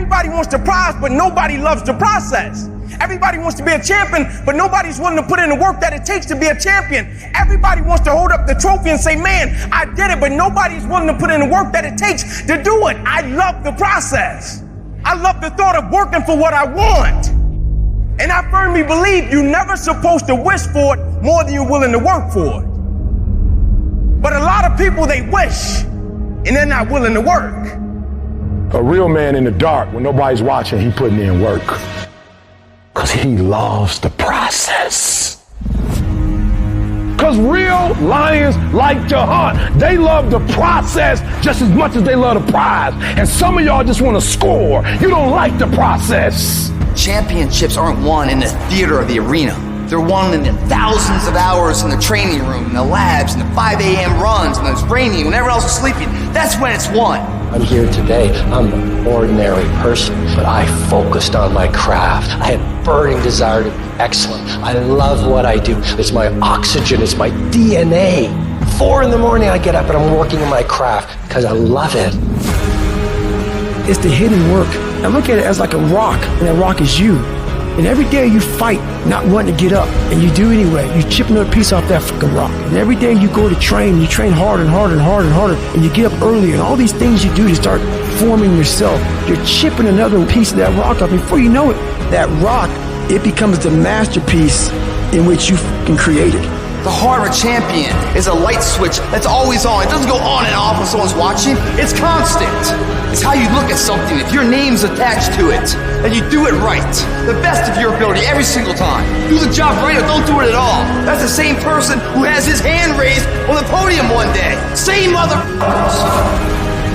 Everybody wants the prize, but nobody loves the process. Everybody wants to be a champion, but nobody's willing to put in the work that it takes to be a champion. Everybody wants to hold up the trophy and say, man, I did it, but nobody's willing to put in the work that it takes to do it. I love the process. I love the thought of working for what I want. And I firmly believe you're never supposed to wish for it more than you're willing to work for it. But a lot of people, they wish, and they're not willing to work. A real man in the dark, when nobody's watching, he putting in work. Because he loves the process. Because real lions like to hunt. They love the process just as much as they love the prize. And some of y'all just want to score. You don't like the process. Championships aren't won in the theater or the arena. They're won in the thousands of hours in the training room, in the labs, in the 5 a.m. runs, when it's raining, when everyone else is sleeping. That's when it's won. I'm here today. I'm an ordinary person, but I focused on my craft. I had burning desire to be excellent. I love what I do. It's my oxygen. It's my DNA. 4 in the morning I get up and I'm working in my craft because I love it. It's the hidden work. I look at it as like a rock, and that rock is you. And every day you fight not wanting to get up, and you do anyway. You chip another piece off that fucking rock. And every day you go to train, you train harder and harder and harder and harder, and you get up early, and all these things you do to start forming yourself. You're chipping another piece of that rock up. Before you know it, that rock, it becomes the masterpiece in which you fucking created. The heart of a champion is a light switch that's always on. It doesn't go on and off when someone's watching. It's constant. It's how you look at something. If your name's attached to it, and you do it right, the best of your ability every single time. Do the job right or don't do it at all. That's the same person who has his hand raised on the podium one day. Same motherfuckers.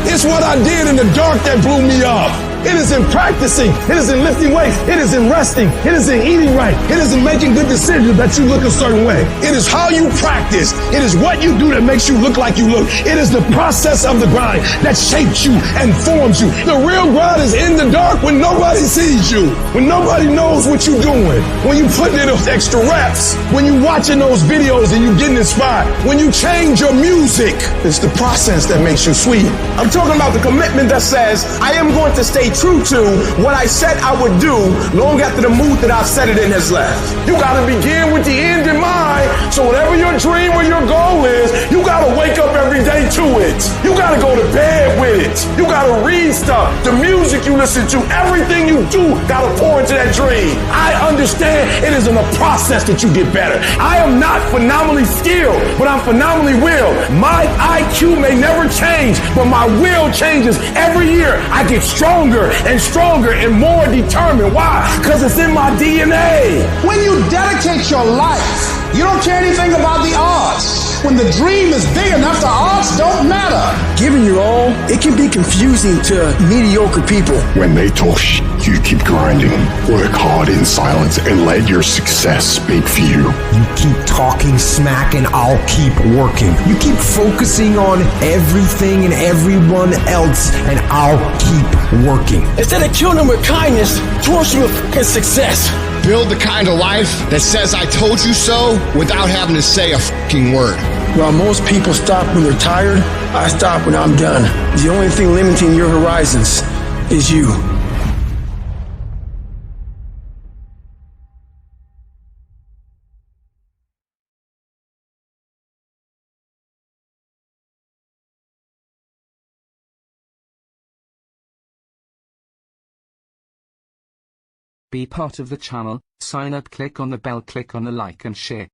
It's what I did in the dark that blew me up. It is in practicing. It is in lifting weights. It is in resting. It is in eating right. It is in making good decisions that you look a certain way. It is how you practice. It is what you do that makes you look like you look. It is the process of the grind that shapes you and forms you. The real grind is in the dark when nobody sees you, when nobody knows what you're doing, when you putting in those extra reps, when you watching those videos and you getting inspired, when you change your music. It's the process that makes you sweet. I'm talking about the commitment that says, I am going to stay true to what I said I would do long after the mood that I've set it in has left. You gotta begin with the end in mind, so whatever your dream or your goal is, you gotta wake up every day to it. You gotta go to bed with it. You gotta read stuff, the music you listen to, everything you do gotta pour into that dream. I understand it is in a process that you get better. I am not phenomenally skilled, but I'm phenomenally willed. My IQ may never change, but my will changes every year. I get stronger and stronger and more determined. Why? Because it's in my DNA. When you dedicate your life, you don't care anything about the odds. When the dream is big enough, the odds don't matter. Giving your all, it can be confusing to mediocre people. When they talk shit, you keep grinding. Work hard in silence and let your success speak for you. You keep talking smack and I'll keep working. You keep focusing on everything and everyone else and I'll keep working. Instead of killing them with kindness, torch them with fucking success. Build the kind of life that says I told you so without having to say a fucking word. While most people stop when they're tired, I stop when I'm done. The only thing limiting your horizons is you. Be part of the channel, sign up, click on the bell, click on the like and share.